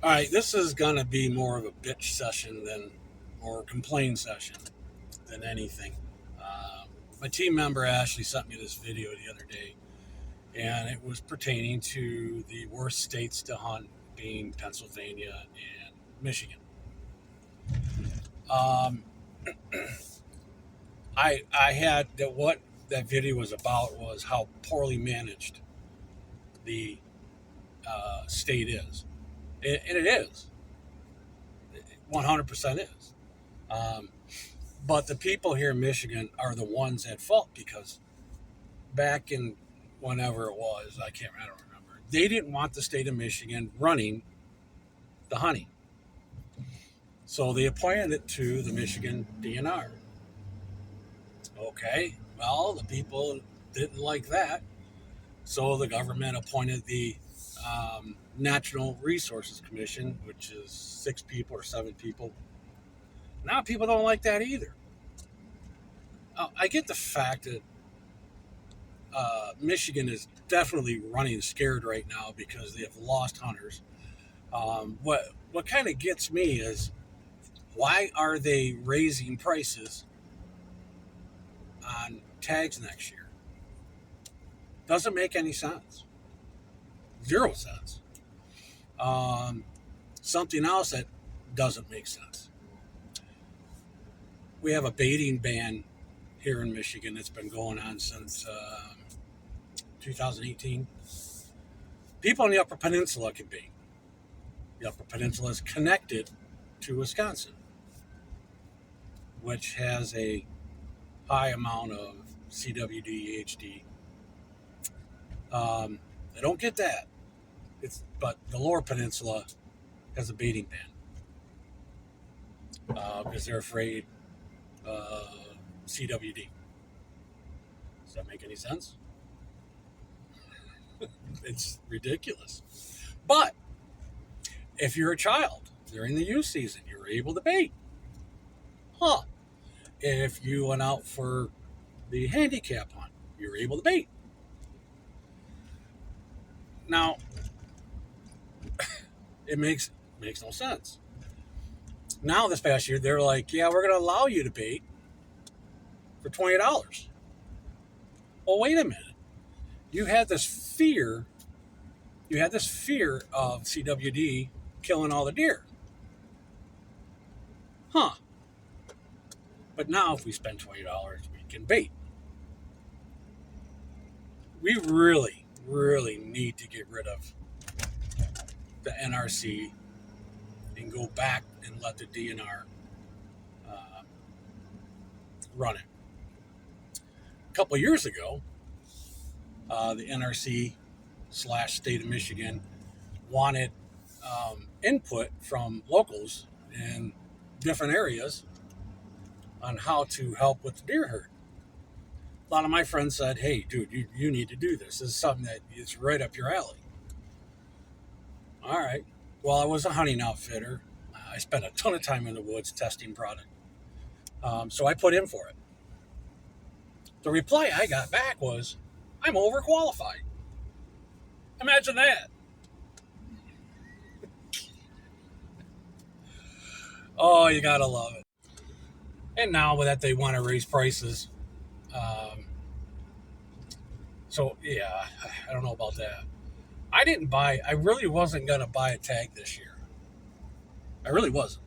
All right, this is gonna be more of a bitch session than or complain session than anything. My team member Ashley sent me this video the other day, and it was pertaining to the worst states to hunt, being Pennsylvania and Michigan. Um, I had that what that video was about was how poorly managed the state is, and it is 100% is. Um, but the people here in Michigan are the ones at fault because back in whenever it was, I don't remember. They didn't want the state of Michigan running the honey, so they appointed it to the Michigan DNR. Okay, well the people didn't like that, so the government appointed the Natural Resources Commission, which is 6 people or 7 people. Now people don't like that either. I get the fact that Michigan is definitely running scared right now because they have lost hunters. What kind of gets me is why are they raising prices on tags next year? Doesn't make any sense. 0 cents. Something else that doesn't make sense. We have a baiting ban here in Michigan that's been going on since 2018. People in the Upper Peninsula can bait. The Upper Peninsula is connected to Wisconsin, which has a high amount of CWD, HD. I don't get that. But the Lower Peninsula has a baiting ban because they're afraid CWD. Does that make any sense? It's ridiculous. But if you're a child during the youth season, you're able to bait. Huh. If you went out for the handicap hunt, you're able to bait. Now, it makes no sense. Now, this past year, they're like, yeah, we're going to allow you to bait for $20. Well, wait a minute. You had this fear of CWD killing all the deer. Huh. But now if we spend $20, we can bait. We really, really need to get rid of the NRC and go back and let the DNR run it. A couple of years ago, the NRC / state of Michigan wanted input from locals in different areas on how to help with the deer herd. A lot of my friends said, hey, dude, you need to do this. This is something that is right up your alley. All right. Well, I was a hunting outfitter. I spent a ton of time in the woods testing product. So I put in for it. The reply I got back was, I'm overqualified. Imagine that. Oh, you gotta love it. And now that they want to raise prices, so yeah, I don't know about that. I really wasn't gonna buy a tag this year. I really wasn't.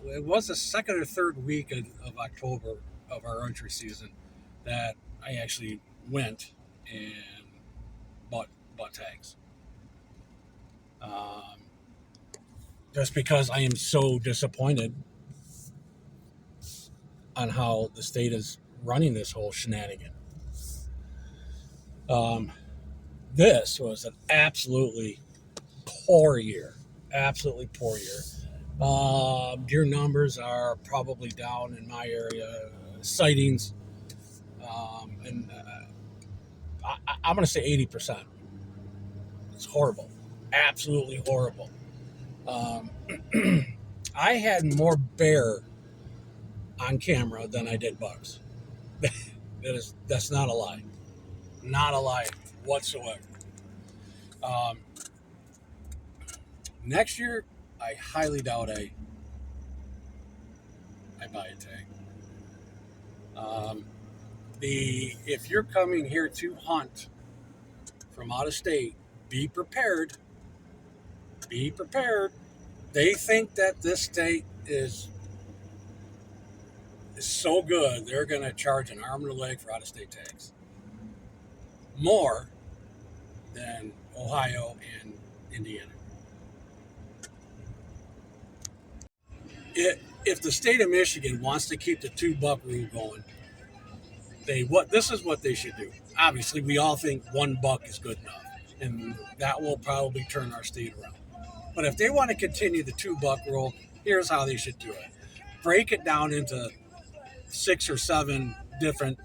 It was the second or third week of October of our archery season that I actually went and bought tags. Just because I am so disappointed on how the state is running this whole shenanigan. This was an absolutely poor year. Absolutely poor year. Deer numbers are probably down in my area. Sightings, and I'm going to say 80%. It's horrible. Absolutely horrible. I had more bear on camera than I did bucks. That's not a lie. Not a lie whatsoever. Um, Next year, I highly doubt I buy a tag. Um, if you're coming here to hunt from out of state, be prepared. Be prepared. They think that this state is so good, they're going to charge an arm and a leg for out of state tags. More than Ohio and Indiana. If the state of Michigan wants to keep the $2 rule going, this is what they should do. Obviously, we all think $1 is good enough, and that will probably turn our state around. But if they want to continue the $2 rule, here's how they should do it: break it down into 6 or 7 different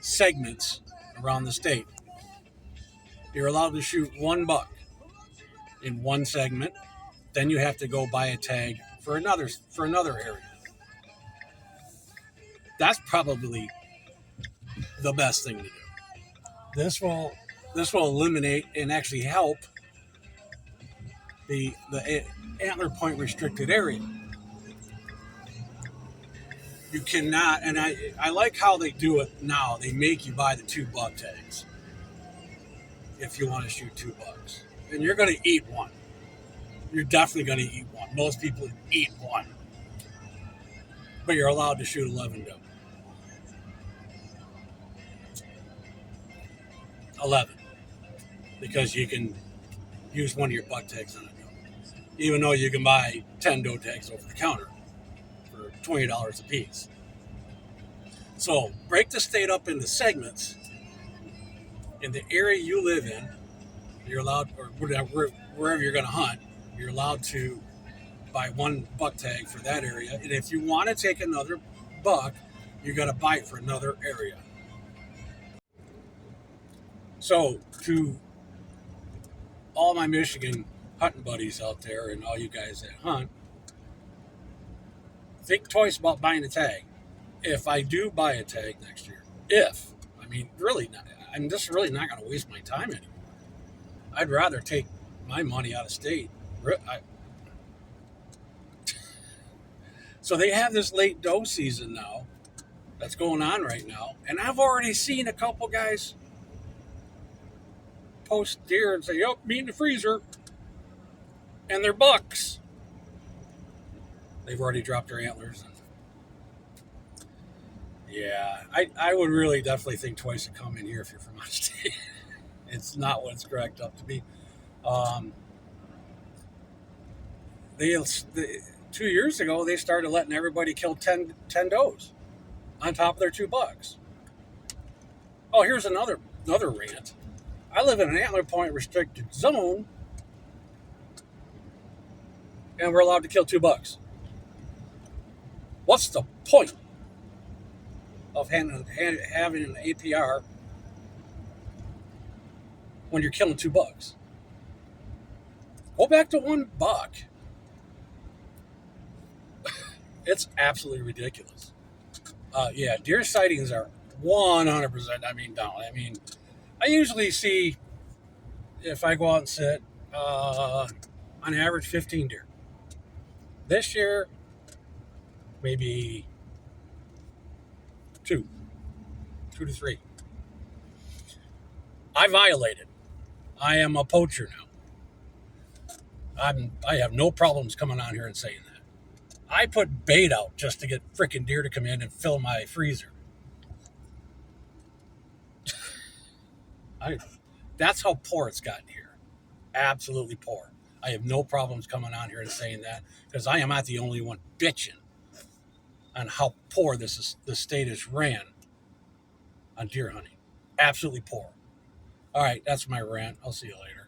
segments around the state. You're allowed to shoot $1 in one segment. Then you have to go buy a tag for another area. That's probably the best thing to do. This will eliminate and actually help the antler point restricted area. You cannot, and I like how they do it now. They make you buy the $2 tags if you want to shoot $2, and you're going to eat one. You're definitely going to eat one. Most people eat one, but you're allowed to shoot 11 doe. 11, because you can use one of your buck tags on a doe, even though you can buy 10 doe tags over the counter for $20 a piece. So break the state up into segments. In the area you live in, you're allowed, or wherever you're going to hunt, you're allowed to buy one buck tag for that area. And if you want to take another buck, you got to buy it for another area. So to all my Michigan hunting buddies out there and all you guys that hunt, think twice about buying a tag. If I do buy a tag next year, I'm just really not going to waste my time anymore. I'd rather take my money out of state. So they have this late doe season now that's going on right now, and I've already seen a couple guys post deer and say, "Yep, me in the freezer," and they're bucks. They've already dropped their antlers. Yeah, I would really definitely think twice to come in here if you're from out of state. It's not what it's cracked up to be. They 2 years ago, they started letting everybody kill 10 does on top of their $2. Oh, here's another rant. I live in an antler point restricted zone, and we're allowed to kill $2. What's the point of having an APR when you're killing $2? Go back to $1. It's absolutely ridiculous. Yeah, deer sightings are 100%. Down. I usually see, if I go out and sit, on average 15 deer. This year, maybe 2 to 3. I violated. I am a poacher now. I have no problems coming on here and saying that. I put bait out just to get freaking deer to come in and fill my freezer. That's how poor it's gotten here. Absolutely poor. I have no problems coming on here and saying that, because I am not the only one bitching on how poor the state is ran on deer hunting. Absolutely poor. All right, that's my rant. I'll see you later.